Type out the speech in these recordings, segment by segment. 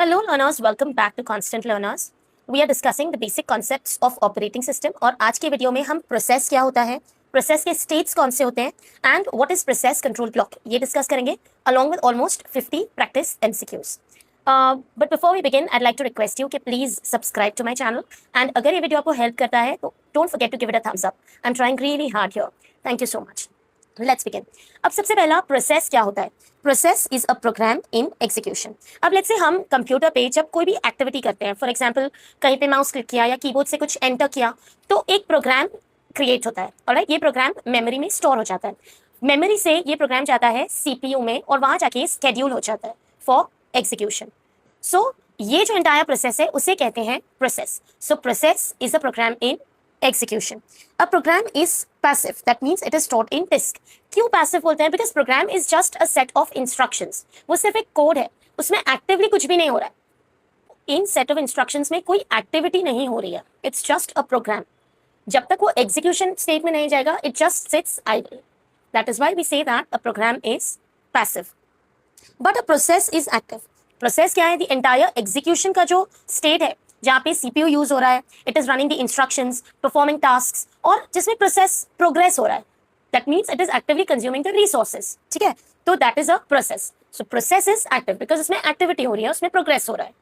Hello learners, welcome back to Constant Learners. We are discussing the basic concepts of operating system और आज के video में हम process क्या होता है, प्रोसेस के स्टेट्स कौन से होते हैं and what is process control block ये डिस्कस करेंगे along with almost 50 practice MCQs. But before we begin, I'd like to request you कि please subscribe to my channel and अगर ये वीडियो आपको हेल्प करता है तो don't forget to give it a thumbs up. I'm trying really hard here. Thank you so much. Let's begin. अब सबसे पहला प्रोसेस क्या होता है? Process is a program in execution. अब लेट्स से हम कंप्यूटर पे जब कोई भी एक्टिविटी करते हैं, फॉर एग्जांपल कहीं पे माउस क्लिक किया या कीबोर्ड से कुछ एंटर किया, तो एक प्रोग्राम क्रिएट होता है. ऑलराइट, ये प्रोग्राम मेमोरी में स्टोर हो जाता है. मेमोरी से ये प्रोग्राम जाता है सीपीयू में और वहां जाके स्केड्यूल हो जाता है फॉर एग्जीक्यूशन. सो ये जो एंटायर प्रोसेस है उसे कहते हैं process. So process is a program in execution. A program is passive. That means it is stored in disk. क्यों passive बोलते हैं? Because program is just a set of instructions. वो सिर्फ एक कोड है, उसमें actively कुछ भी नहीं हो रहा है. इन set of instructions में कोई activity नहीं हो रही है. It's just a program. जब तक वो execution state में नहीं जाएगा, it just sits idle. That is why we say that a program is passive. But a process is active. Process क्या है? The entire execution का जो state है, जहाँ पे सीपीयू यूज हो रहा है, it is running the instructions, performing tasks, और जिसमें प्रोसेस प्रोग्रेस हो रहा है, that means it is actively consuming the resources. ठीक है, तो that is a process. So process is active because इसमें एक्टिविटी हो रही है, उसमें प्रोग्रेस हो रहा है.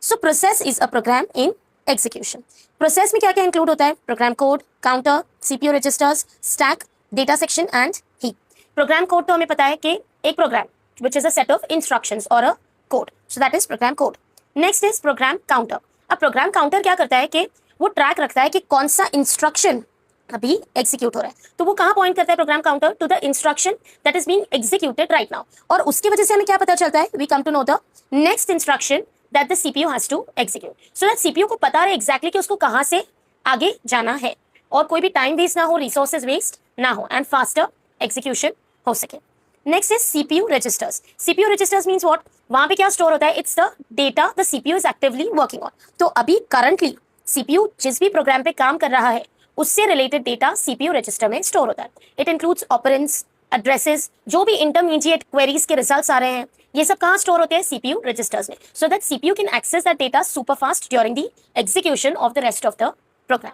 So process is a program in execution. Process में क्या क्या इंक्लूड होता है? Program code, counter, CPU registers, stack, data section and heap. Program code तो हमें पता है कि एक program which is a set of instructions और a code, so that is program code. Next is program counter. अब प्रोग्राम काउंटर क्या करता है कि वो ट्रैक रखता है कि कौन सा इंस्ट्रक्शन अभी एग्जीक्यूट हो रहा है. तो वो कहाँ पॉइंट करता है program counter? To the instruction that is being executed right now. और उसकी वजह से हमें क्या पता चलता है? We come to know the next instruction that the CPU has to execute. So that CPU को पता रहे एग्जैक्टली कि उसको कहाँ से आगे जाना है और कोई भी टाइम वेस्ट ना हो, रिसोर्सेज वेस्ट ना हो एंड फास्टर एग्जीक्यूशन हो सके. Next is CPU registers. CPU registers means what? वहां पे क्या स्टोर होता है? It's the data the CPU is actively working on. तो अभी करंटली सीपीयू जिस भी प्रोग्राम पे काम कर रहा है उससे रिलेटेड डेटा सीपीयू रजिस्टर में स्टोर होता है. इट इंक्लूड्स ऑपरेंड्स, एड्रेसेस, जो भी इंटरमीडिएट क्वेरीज के रिजल्ट्स आ रहे हैं, ये सब कहाँ स्टोर होते हैं? सीपीयू रजिस्टर्स में. So that CPU can access that data super fast during the execution of the rest of the program.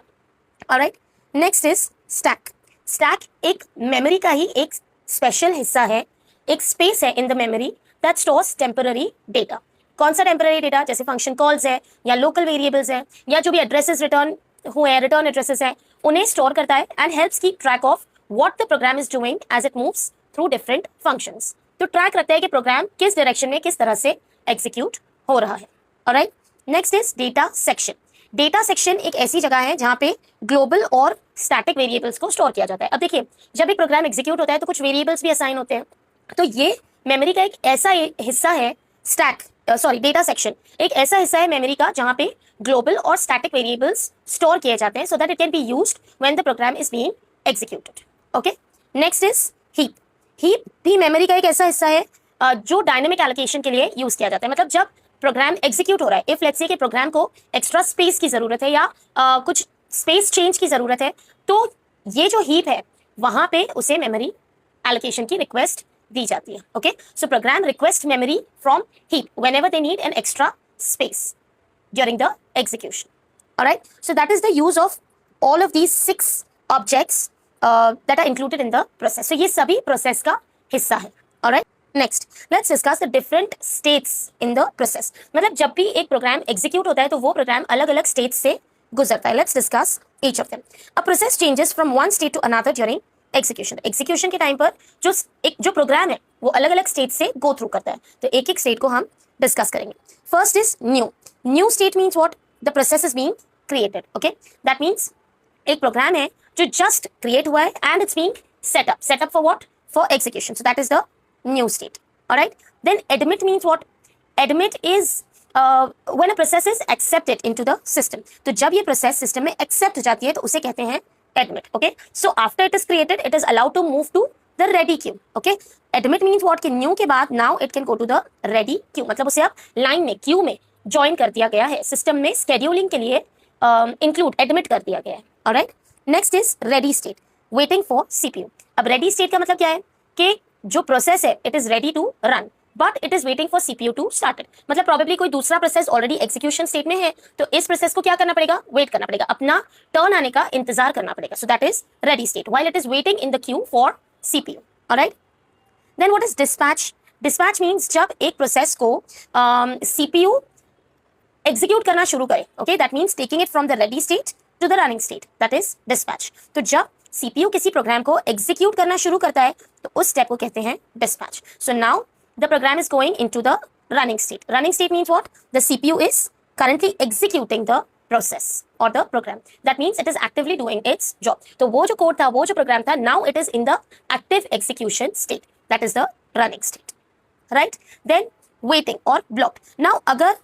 Alright, next is stack. Stack एक मेमोरी का ही एक स्पेशल हिस्सा है, एक स्पेस है in the memory that stores temporary data. कौन सा टेम्पररी डेटा? जैसे फंक्शन कॉल्स है या लोकल वेरिएबल्स है या जो भी एड्रेसेस रिटर्न हुए हैं, रिटर्न एड्रेसेस हैं, उन्हें स्टोर करता है and helps keep track of what the program is doing as it moves through different functions. तो ट्रैक रखता है कि प्रोग्राम किस डायरेक्शन में किस तरह से एग्जीक्यूट हो रहा है. Alright, next is data section. Data section एक ऐसी जगह है जहाँ पे ग्लोबल और स्टैटिक वेरिएबल्स को स्टोर किया जाता है. अब देखिए, जब एक प्रोग्राम एग्जीक्यूट होता है तो कुछ वेरिएबल्स भी असाइन होते हैं. तो ये मेमोरी का एक ऐसा हिस्सा है, डेटा सेक्शन एक ऐसा हिस्सा है मेमोरी का जहाँ पे ग्लोबल और स्टैटिक वेरिएबल्स स्टोर किए जाते हैं so that it can be used when the program is being executed. Okay, next is heap. Heap भी मेमोरी का एक ऐसा हिस्सा है जो डायनेमिक एलोकेशन के लिए यूज किया जाता है. मतलब जब प्रोग्राम एग्जीक्यूट हो रहा है, इफ लेट्स से कि प्रोग्राम को एक्स्ट्रा स्पेस की जरूरत है या कुछ स्पेस चेंज की जरूरत है, तो ये जो हीप है वहां पे उसे मेमोरी एलोकेशन की रिक्वेस्ट दी जाती है. Okay, so program request memory from heap whenever they need an extra space during the execution. Alright, so that is the use of all of these 6 objects that are included in the process. So ये सभी process का हिस्सा है. Alright, next let's discuss the different states in the process. मतलब जब भी एक program execute होता है तो वो प्रोग्राम अलग अलग स्टेट्स से गुजरता है. Let's discuss each of them. A process changes from one state to another during execution. Execution के टाइम पर जो प्रोग्राम है वो अलग अलग स्टेट से गो थ्रू करता है. तो एक एक स्टेट को हम डिस्कस करेंगे. First is new. New state means what? The process is being created. Okay, that means एक प्रोग्राम है जो जस्ट क्रिएट हुआ है and it's being setup for what? For execution. So that is the new state. Alright, then admit means what? Admit is when a process is accepted into the system. तो जब ये process system में accept हो जाती है तो उसे कहते हैं admit. Okay, so after it is created it is allowed to move to the ready queue. Okay, admit means what? कि new के बाद now it can go to the ready queue. मतलब उसे अब लाइन में, क्यू में join कर दिया गया है, सिस्टम में scheduling के लिए इंक्लूड एडमिट कर दिया गया है. Alright, next is ready state, waiting for CPU. अब रेडी स्टेट का मतलब क्या है? कि जो प्रोसेस है it is ready to run. But it is waiting for CPU to started, मतलब प्रोबेबली कोई दूसरा प्रोसेस ऑलरेडी एग्जीक्यूशन स्टेट में है, तो इस प्रोसेस को क्या करना पड़ेगा, वेट करना पड़ेगा, अपना टर्न आने का इंतजार करना पड़ेगा. So that is ready state while it is waiting in the queue for CPU. Alright, then what is dispatch. Dispatch means जब एक प्रोसेस को सीपीयू एग्जीक्यूट करना शुरू करे. Okay, that means taking it from the ready state to the running state, that is dispatch. तो जब CPU किसी programme को एग्जीक्यूट करना शुरू करता है तो उस स्टेप को कहते हैं dispatch. So now the program is going into the running state. Running state means what, the CPU is currently executing the process or the program. That means it is actively doing its job. तो वो जो code था, वो जो programme था, now it is in the active execution state. That is the running state. Right? Then waiting or blocked. Now अगर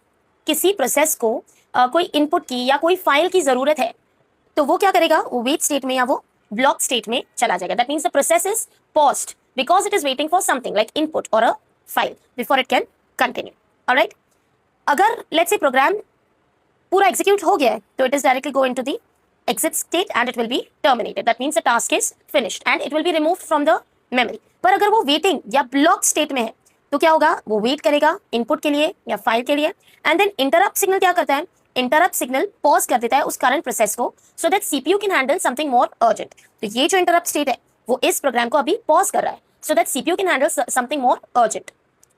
किसी process को कोई इनपुट की या कोई फाइल की जरूरत है तो वो क्या करेगा, वो वेट स्टेट में या वो ब्लॉक स्टेट में चला जाएगा. That means the process is paused because it is waiting for something like input और a file before it can continue. Alright, अगर लेट्स से प्रोग्राम पूरा एग्जीक्यूट हो गया है तो it is directly go into the exit state and it will be terminated. That means the task is finished and it will be removed from the memory. पर अगर वो waiting या block state में है तो क्या होगा, वो वेट करेगा इनपुट के लिए या फाइल के लिए. एंड देन इंटरप्ट सिग्नल क्या करता है, इंटरप्ट सिग्नल पॉज कर देता है उस करंट प्रोसेस को सो that CPU can handle something more urgent. तो ये जो इंटरप्ट स्टेट है वो इस प्रोग्राम को अभी पॉज कर रहा है so that CPU can handle something more urgent.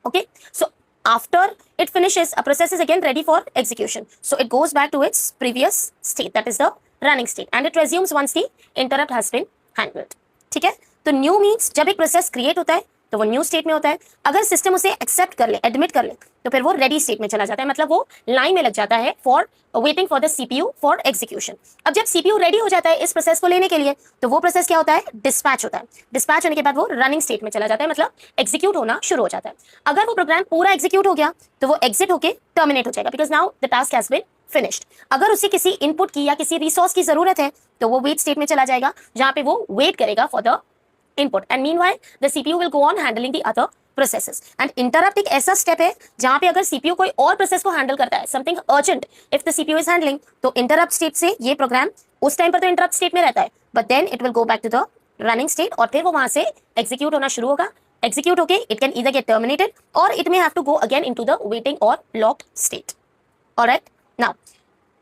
Okay, so after it finishes, a process is again ready for execution. So it goes back to its previous state, that is the running state, and it resumes once the interrupt has been handled. ठीक है, तो new means जब एक process create होता है तो वो new state में होता है. अगर सिस्टम उसे एक्सेप्ट कर ले, एडमिट कर ले, तो फिर वो रेडी स्टेट में चला जाता है, मतलब वो लाइन में लग जाता है for waiting for the CPU for execution. अब जब सीपीयू रेडी हो जाता है इस प्रोसेस को लेने के लिए तो वो प्रोसेस क्या होता है, डिस्पैच होता है. डिस्पैच होने के बाद वो रनिंग स्टेट में चला जाता है, मतलब एग्जीक्यूट होना शुरू हो जाता है. अगर वो प्रोग्राम पूरा एग्जीक्यूट हो गया तो वो एग्जिट होकर टर्मिनेट हो जाएगा because now the task has been finished. अगर उसे किसी इनपुट की या किसी रिसोर्स की जरूरत है तो वो वेट स्टेट में चला जाएगा जहां पे वो वेट करेगा for the input and meanwhile the CPU will go on handling the other processes. and interrupt एक ऐसा स्टेप है जहां पे अगर CPU कोई और प्रोसेस को हैंडल करता है, something urgent if the CPU is handling, तो interrupt स्टेट से ये प्रोग्राम उस टाइम पर तो interrupt स्टेट में रहता है but then it will go back to the running state और फिर वो वहां से एग्जीक्यूट होना शुरू होगा. एग्जीक्यूट होके it can either get terminated or it may have to go again into the waiting or locked state. Alright, now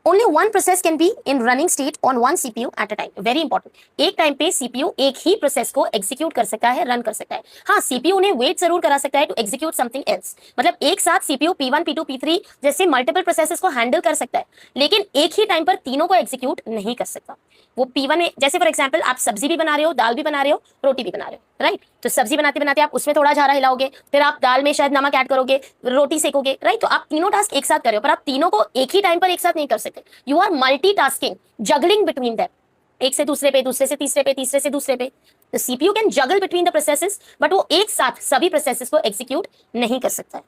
only one process can be in running state on one CPU at a time. Very important. एक time पे CPU एक ही process को execute कर सकता है, run कर सकता है. हाँ, CPU ने वेट जरूर करा सकता है टू एग्जीक्यूट समथिंग एल्स, मतलब एक साथ CPU P1, P2, P3 जैसे मल्टीपल प्रोसेसेस को हैंडल कर सकता है, लेकिन एक ही टाइम पर तीनों को एग्जीक्यूट नहीं कर सकता. वो P1 में, जैसे फॉर एग्जाम्पल आप सब्जी भी बना रहे हो, दाल भी बना रहे हो, रोटी भी बना रहे हो, राइट. तो सब्जी बनाते बनाते आप उसमें थोड़ा झारा हिलाओगे, फिर आप दाल में शायद नमक ऐड करोगे, रोटी सेकोगे, राइट. तो आप तीनों टास्क एक साथ कर रहे हो पर आप तीनों को एक ही टाइम पर एक साथ नहीं कर सकते. You are multitasking, juggling between them, एक से दूसरे पे, दूसरे से तीसरे पे, तीसरे से दूसरे पे. तो CPU can juggle between the processes but वो एक साथ सभी प्रोसेसेस को एग्जीक्यूट नहीं कर सकता है.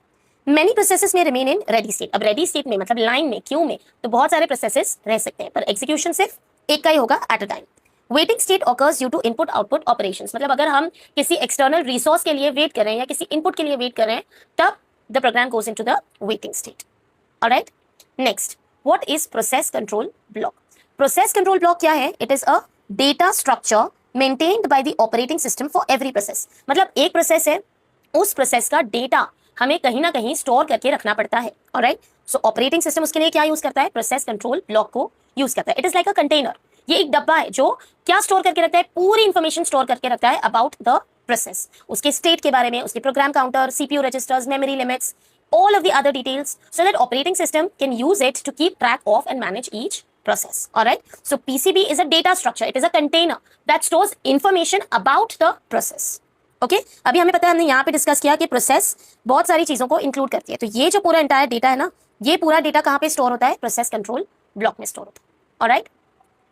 मेनी प्रोसेसेस में रिमेन इन रेडी स्टेट. अब रेडी स्टेट में मतलब लाइन में, क्यू में, तो बहुत सारे प्रोसेसेस रह सकते हैं पर एग्जीक्यूशन सिर्फ एक का ही होगा at a time. Waiting state occurs due to input output operations, मतलब अगर हम किसी एक्सटर्नल रिसोर्स के लिए वेट कर रहे हैं या किसी इनपुट के लिए वेट कर रहे हैं तब the program goes into the waiting state. Alright, next, what is process control block. Process control block क्या है, it is a data structure maintained by the operating system for every process. मतलब एक process है, उस process का data हमें कहीं ना कहीं स्टोर करके रखना पड़ता है. ऑलराइट, सो ऑपरेटिंग सिस्टम उसके लिए क्या यूज करता है, प्रोसेस कंट्रोल ब्लॉक को यूज करता है. It is like a container. ये एक डब्बा है जो क्या स्टोर करके रखता है, पूरी इंफॉर्मेशन स्टोर करके रखता है अबाउट द प्रोसेस, उसके स्टेट के बारे में, उसके program counter, CPU registers, memory limits, all of the other details so that operating system can use it to keep track of and manage each process. Alright, so PCB is a data structure, it is a container that stores information about the process. Okay, अभी हमें पता है, हमने यहाँ पे discuss किया कि process बहुत सारी चीजों को इंक्लूड करती है. तो ये जो पूरा एंटायर डेटा है ना, ये पूरा डेटा कहाँ पे स्टोर होता है, प्रोसेस कंट्रोल ब्लॉक में स्टोर होता है. ऑलराइट,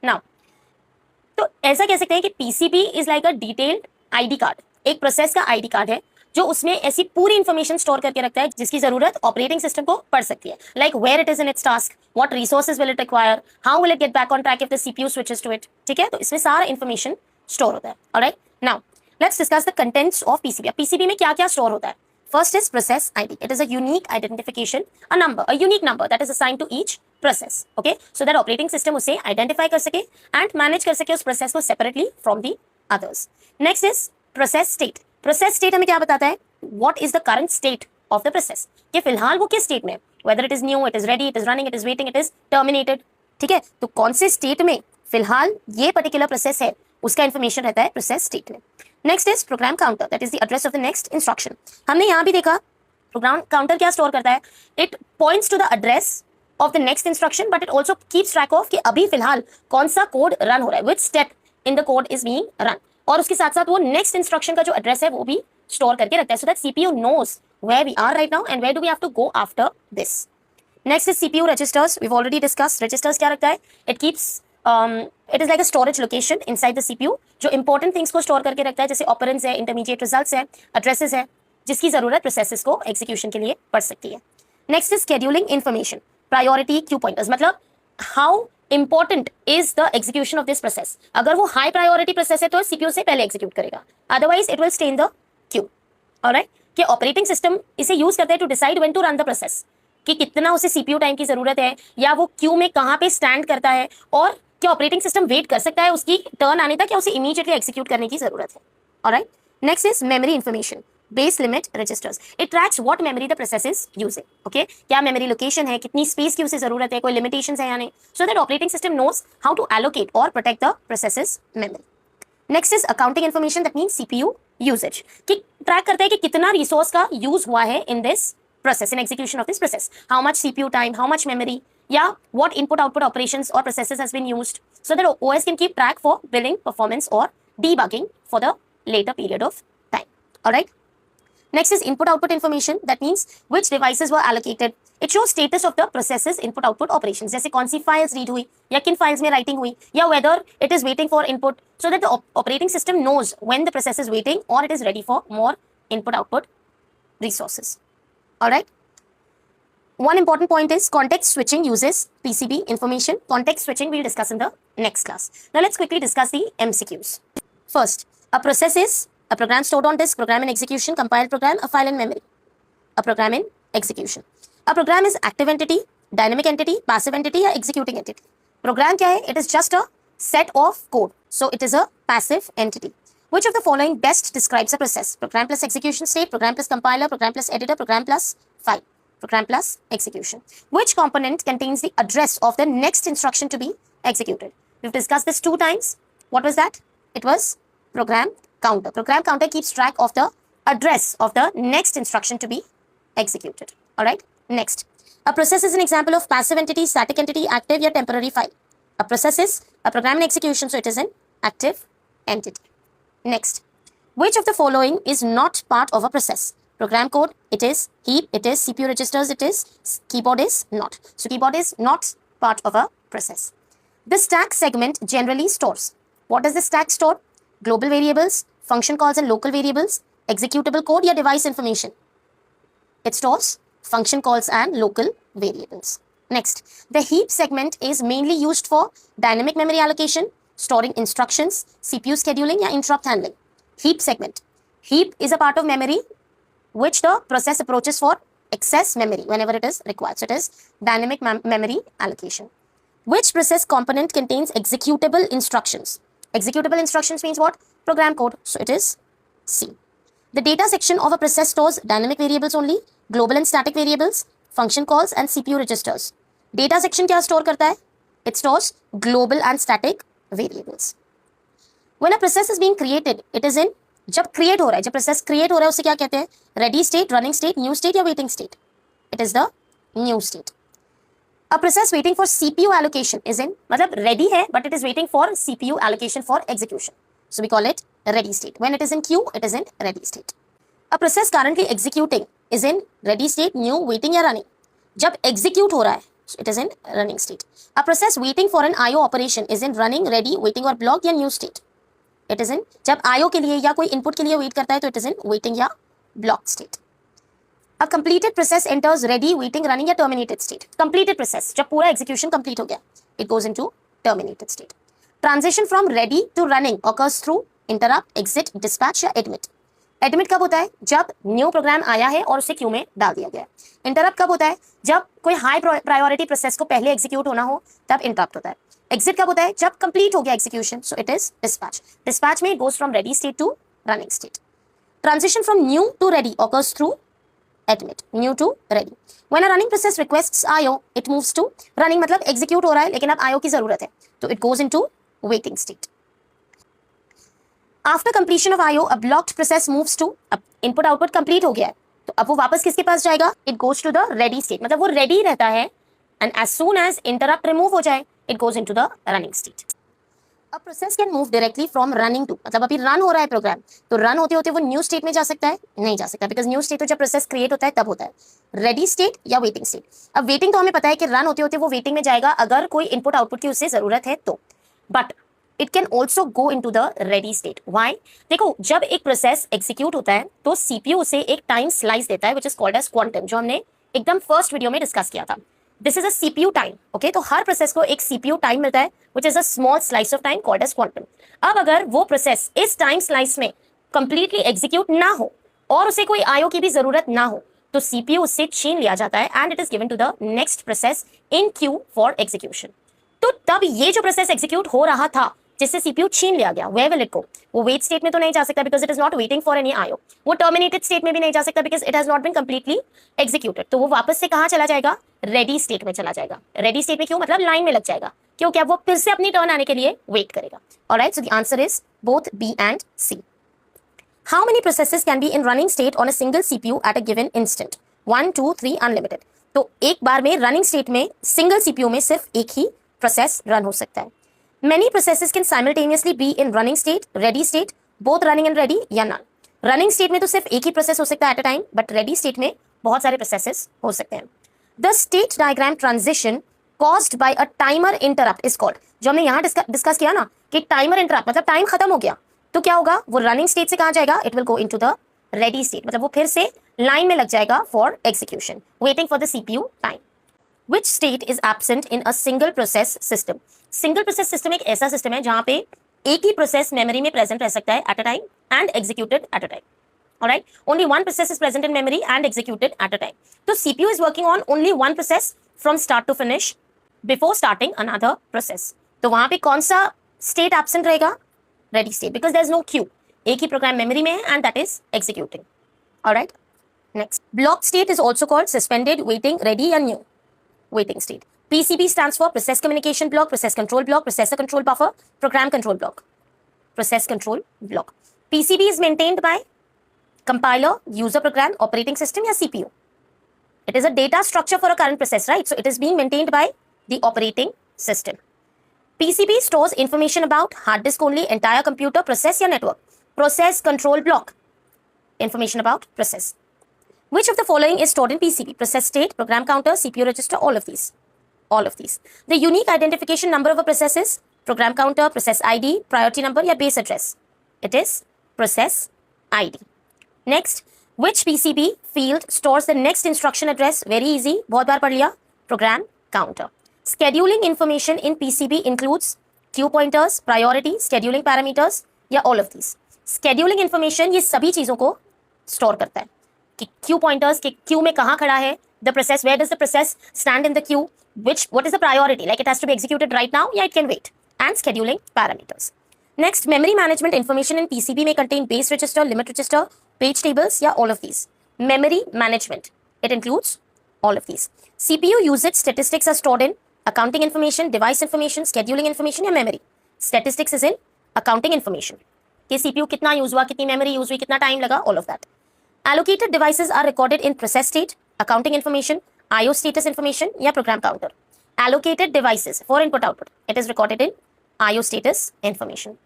नाउ तो ऐसा कह सकते हैं कि PCB is like a detailed ID card. एक प्रोसेस का आईडी कार्ड है जो उसमें ऐसी पूरी इंफॉर्मेशन स्टोर करके रखता है जिसकी जरूरत ऑपरेटिंग सिस्टम को पड़ सकती है. Like where it is in its task, what resources will it require, how will it get back on track if the CPU switches to it. ठीक है, तो इसमें सारा इंफॉर्मेशन स्टोर होता है. Alright, now let's discuss the contents of PCB. PCB में क्या क्या स्टोर होता है. First is process ID. It is a unique identification, a number, a unique number that is assigned to each process. Okay, so that operating system उसे identify कर सके and manage कर सके उस process को separately from the others. Next is process state. Process state हमें क्या बताता है, what is the current state of the process, कि फिलहाल वो किस स्टेट में, whether it is new, it is ready, it is running, it is waiting, it is terminated, ठीक है। तो कौन से स्टेट में फिलहाल ये पर्टिकुलर प्रोसेस है, उसका इंफॉर्मेशन रहता है प्रोसेस स्टेट में। Next is program counter, that is the address of the next instruction. हमने यहाँ भी देखा प्रोग्राम काउंटर क्या स्टोर करता है, it points to the address of the next instruction, but it also keeps track of कि अभी फिलहाल कौन सा कोड रन हो रहा है, which step in the code is being run, और उसके साथ साथ वो नेक्स्ट इंस्ट्रक्शन का जो एड्रेस है वो भी स्टोर करके रखता है, so that CPU knows where we are right now and where do we have to go after this. Next is CPU registers. We've already discussed registers क्या रखता है, it keeps it is like a storage location inside the CPU जो important things को store करके रखता है, जैसे operands है, intermediate results है, addresses है, जिसकी जरूरत processes को execution के लिए पड़ सकती है। Next is scheduling information, priority queue pointers, मतलब how important is the execution of this process। अगर वो high priority process है तो CPU से पहले execute करेगा, otherwise it will stay in the queue, alright। कि ऑपरेटिंग सिस्टम इसे यूज करते हैं to decide when to run the process, कि कितना उसे सीपीयू टाइम की जरूरत है, या वो क्यू में कहाँ पे स्टैंड करता है, और क्या ऑपरेटिंग सिस्टम वेट कर सकता है उसकी टर्न आने तक, या उसे इमीडिएटली एक्सिक्यूट करने की जरूरत है। Alright, next is memory information, base limit registers, it tracks what memory the process is using, okay, क्या मेमोरी लोकेशन है, कितनी स्पेस की उसे जरूरत है, कोई लिमिटेशंस है या नहीं, so that operating system knows how to allocate और protect the processes memory. Next is accounting information, that means CPU usage, कि ट्रैक करते हैं कि कितना रिसोर्स का यूज हुआ है in this process, in execution of this process, how much CPU time, how much memory, या व्हाट इनपुट आउटपुट ऑपरेशंस और processes has been used, so that OS can keep track for billing, performance और debugging for the later period of time. All right. Next is input output information, that means which devices were allocated. It shows status of the processes input output operations, जैसे कौन सी files read हुई या किन files में writing हुई, या whether it is waiting for input, so that the operating system knows when the process is waiting or it is ready for more input output resources. All right. One important point is context switching uses PCB information. Context switching we'll discuss in the next class. Now let's quickly discuss the MCQs. First, a process is a program stored on disk, program in execution, compiled program, a file in memory. A program in execution. A program is active entity, dynamic entity, passive entity या executing entity. Program क्या है? It is just a set of code. So it is a passive entity. Which of the following best describes a process? Program plus execution state, program plus compiler, program plus editor, program plus file. Program plus execution. Which component contains the address of the next instruction to be executed? We've discussed this 2 times. What was that? It was program counter. Program counter keeps track of the address of the next instruction to be executed. All right. Next, a process is an example of passive entity, static entity, active या temporary file. A process is a program in execution, so it is an active entity. Next, which of the following is not part of a process? Program code, it is. Heap, it is. CPU registers, it is. Keyboard is not. So keyboard is not part of a process. The stack segment generally stores. What does the stack store? Global variables, function calls and local variables, executable code या device information. It stores function calls and local variables. Next, the heap segment is mainly used for dynamic memory allocation, storing instructions, CPU scheduling या interrupt handling. Heap segment. Heap is a part of memory which the process approaches for excess memory whenever it is required. So it is dynamic memory allocation. Which process component contains executable instructions? Executable instructions means what? Program code. So it is C. The data section of a process stores dynamic variables only, global and static variables, function calls and CPU registers. Data section क्या store करता है? It stores global and static variables. When a process is being created, it is in, जब create हो रहा है, जब process create हो रहा है उसे क्या कहते हैं? Ready state, running state, new state या waiting state? It is the new state. A process waiting for CPU allocation is in, मतलब ready है but it is waiting for CPU allocation for execution. So we call it ready state. When it is in queue, it is in ready state. A process currently executing is in ready state, new, waiting या running. जब execute हो रहा है, so it is in running state. A process waiting for an IO operation is in running, ready, waiting or blocked या new state. It is in, जब IO के लिए या कोई input के लिए wait करता है तो it is in waiting या blocked state. A completed process enters ready, waiting, running या terminated state. Completed process, जब पूरा execution complete हो गया, it goes into terminated state. Transition from ready to running occurs through interrupt, exit, dispatch या admit. Admit कब होता है? जब न्यू प्रोग्राम आया है और उसे क्यू में डाल दिया गया है. इंटरप्ट कब होता है? जब कोई हाई प्रायोरिटी प्रोसेस को पहले एग्जीक्यूट होना हो तब इंटरप्ट होता है. एग्जिट कब होता है? जब कंप्लीट हो गया execution, so it is dispatch. Dispatch में goes from ready state to running state. Transition from new to ready occurs through admit, new to ready. When a running process requests IO, it moves to running मतलब execute हो रहा है लेकिन अब IO की जरूरत है तो it goes into waiting state. After completion of IO, a blocked process moves to अब input output complete हो गया है तो अब वो वापस किसके पास जाएगा? It goes to the ready state मतलब वो ready रहता है and as soon as interrupt remove हो जाए it goes into the running state. A process can move directly from running to मतलब अभी रन हो रहा है प्रोग्राम तो रन होते होते वो न्यू स्टेट में जा सकता है नहीं जा सकता बिकॉज न्यू स्टेट तो जब प्रोसेस क्रिएट होता है तब होता है रेडी स्टेट या वेटिंग स्टेट. अब वेटिंग तो हमें पता है कि रन होते होते वो वेटिंग में जाएगा अगर कोई इनपुट आउटपुट की उससे जरूरत है तो but it can also go into the ready state. Why? देखो जब एक प्रोसेस एग्जीक्यूट होता है तो सीपीयू उसे एक टाइम स्लाइस देता है which is called as quantum जो हमने एकदम फर्स्ट वीडियो में डिस्कस किया था. This is a CPU time. Okay तो हर प्रोसेस को एक सीपीयू टाइम मिलता है which is a small slice of time called as quantum. अब अगर वो प्रोसेस इस टाइम स्लाइस में कंप्लीटली एग्जीक्यूट ना हो और उसे कोई आईओ की भी जरूरत ना हो तो सीपीयू उससे छीन लिया जाता है and it is given to the next process in queue for execution. तो तब ये जो प्रोसेस एग्जीक्यूट हो रहा था जिससे सीपीयू छीन लिया गया वेयर विल इट गो? वो वेट स्टेट में तो नहीं जा सकता because it is not waiting for any IO. वो टर्मिनेटेड स्टेट में भी नहीं जा सकता because it has not been completely executed. तो वो वापस से कहां चला जाएगा? रेडी स्टेट में चला जाएगा. रेडी स्टेट में क्यों? मतलब लाइन में लग जाएगा क्योंकि अब वो फिर से अपनी टर्न आने के लिए वेट करेगा. Alright so the answer is both B and C. How many processes can be in running state on a single CPU at a given instant? 1, 2, 3 unlimited. तो एक बार में रनिंग स्टेट में सिंगल सीपीयू में सिर्फ एक ही process run हो सकता है. Many processes can simultaneously be in running state, ready state, both running and ready या none. Running state में तो सिर्फ एक ही प्रोसेस हो सकता है at a time, but ready state में बहुत सारे processes हो सकते हैं. The state diagram transition caused by a timer interrupt is called. जो हमने यहाँ डिस्कस किया ना कि टाइमर इंटरप्ट मतलब टाइम खत्म हो गया तो क्या होगा? वो रनिंग स्टेट से कहाँ जाएगा? It will go into the ready state मतलब वो फिर से लाइन में लग जाएगा for execution waiting for the CPU time. Which state is absent in a single process system? Single process system एक ऐसा सिस्टम है जहां पे एक ही प्रोसेस मेमोरी में प्रेजेंट रह सकता है eight a time and executed at a time. Alright only one process is present in memory and executed at a time. तो CPU is working on only one process from start to finish before starting another process. तो वहां पे कौन सा state absent रहेगा? Ready state because there is no queue. एक ही program memory में है and that is executing. Alright next block state is also called suspended, waiting, ready या new waiting state. PCB stands for process communication block, process control block, processor control buffer, program control block. Process control block. PCB is maintained by compiler, user program, operating system या CPU. It is a data structure for a current process, right? So it is being maintained by the operating system. PCB stores information about hard disk only, entire computer, process या network. Process control block. Information about process. Which of the following is stored in PCB? Process state, program counter, CPU register, all of these. All of these. The unique identification number of a process is program counter, process ID, priority number या base address. It is process ID. Next, which PCB field stores the next instruction address? Very easy. बहुत बार पढ़ लिया. Program counter. Scheduling information in PCB includes queue pointers, priority, scheduling parameters या all of these. Scheduling information ये सभी चीजों को store करता है कि क्यू पॉइंटर्स के क्यू में कहां खड़ा है the process, where does the process stand in the queue, what is the priority, like it has to be executed right now या it can wait, and scheduling parameters. Next memory management information in PCB में contain base register, limit register, page tables या all of these. Memory management it includes all of these. CPU usage statistics are stored in accounting information, device information, scheduling information या memory. Statistics is in accounting information. कि CPU कितना use हुआ, कितनी memory use हुई, कितना time लगा, all of that. Allocated devices are recorded in process state, accounting information, IO status information या program counter. Allocated devices for input output. It is recorded in IO status information.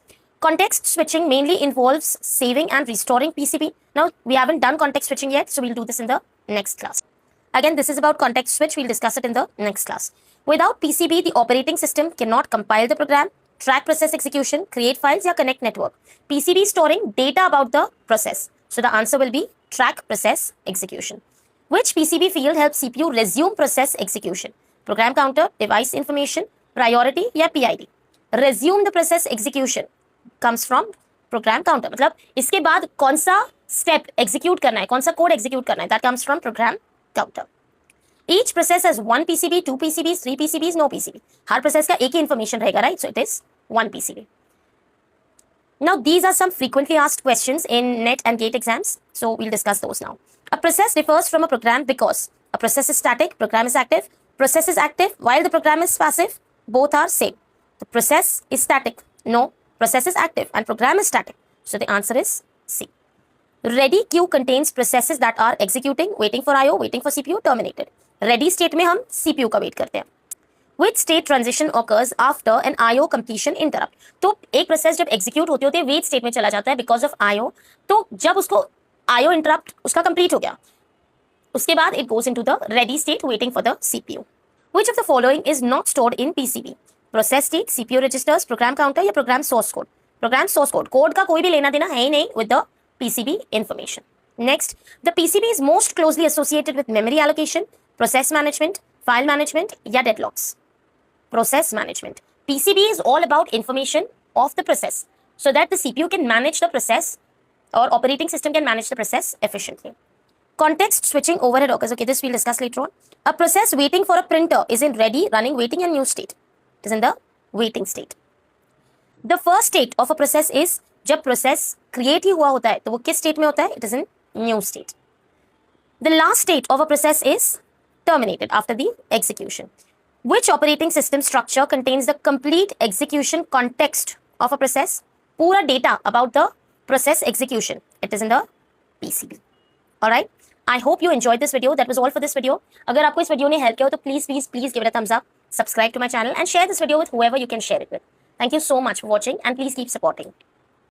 Context switching mainly involves saving and restoring PCB. Now we haven't done context switching yet, so we'll do this in the next class. Again, this is about context switch. We'll discuss it in the next class. Without PCB, the operating system cannot compile the program, track process execution, create files, या connect network. PCB storing data about the process. So the answer will be track process execution. Which PCB field helps CPU resume process execution? Program counter, device information, priority, या PID. Resume the process execution comes from program counter. मतलब इसके बाद कौन सा step execute करना है, कौन सा code execute करना है, that comes from program counter. Each process has one PCB, two PCBs, three PCBs, no PCB. Her process का एक ही information रहेगा, right? So it is one PCB. Now, these are some frequently asked questions in NET and GATE exams, so we'll discuss those now. A process differs from a program because a process is static, program is active. Process is active while the program is passive. Both are same. The process is static. No, process is active and program is static. So the answer is C. Ready queue contains processes that are executing, waiting for IO, waiting for CPU, terminated. Ready state में हम CPU का wait करते हैं. Which state transition occurs after an IO completion interrupt? तो एक process जब execute होते होते वेट स्टेट में चला जाता है बिकॉज ऑफ IO. तो जब उसको IO इंटरप्ट उसका कंप्लीट हो गया, उसके बाद it goes into the ready state waiting for the CPU. Which of the following is not stored in PCB? Process state, CPU registers, program counter या program source code? Program source code. Code का कोई भी लेना देना है ही नहीं with the PCB information. Next, the PCB is most closely associated with memory allocation, process management, file management या deadlocks. Process management. PCB is all about information of the process so that the CPU can manage the process or operating system can manage the process efficiently. Context switching overhead occurs. Okay, this we'll discuss later on. A process waiting for a printer is in ready, running, waiting and new state. It is in the waiting state. The first state of a process is जब process create ही हुआ होता है तो वो किस state में होता है? It is in new state. The last state of a process is terminated after the execution. Which operating system structure contains the complete execution context of a process? पूरा data about the process execution. It is in the PCB. Alright. I hope you enjoyed this video. That was all for this video. अगर आपको इस video ने help किया हो तो please give it a thumbs up, subscribe to my channel and share this video with whoever you can share it with. Thank you so much for watching and please keep supporting.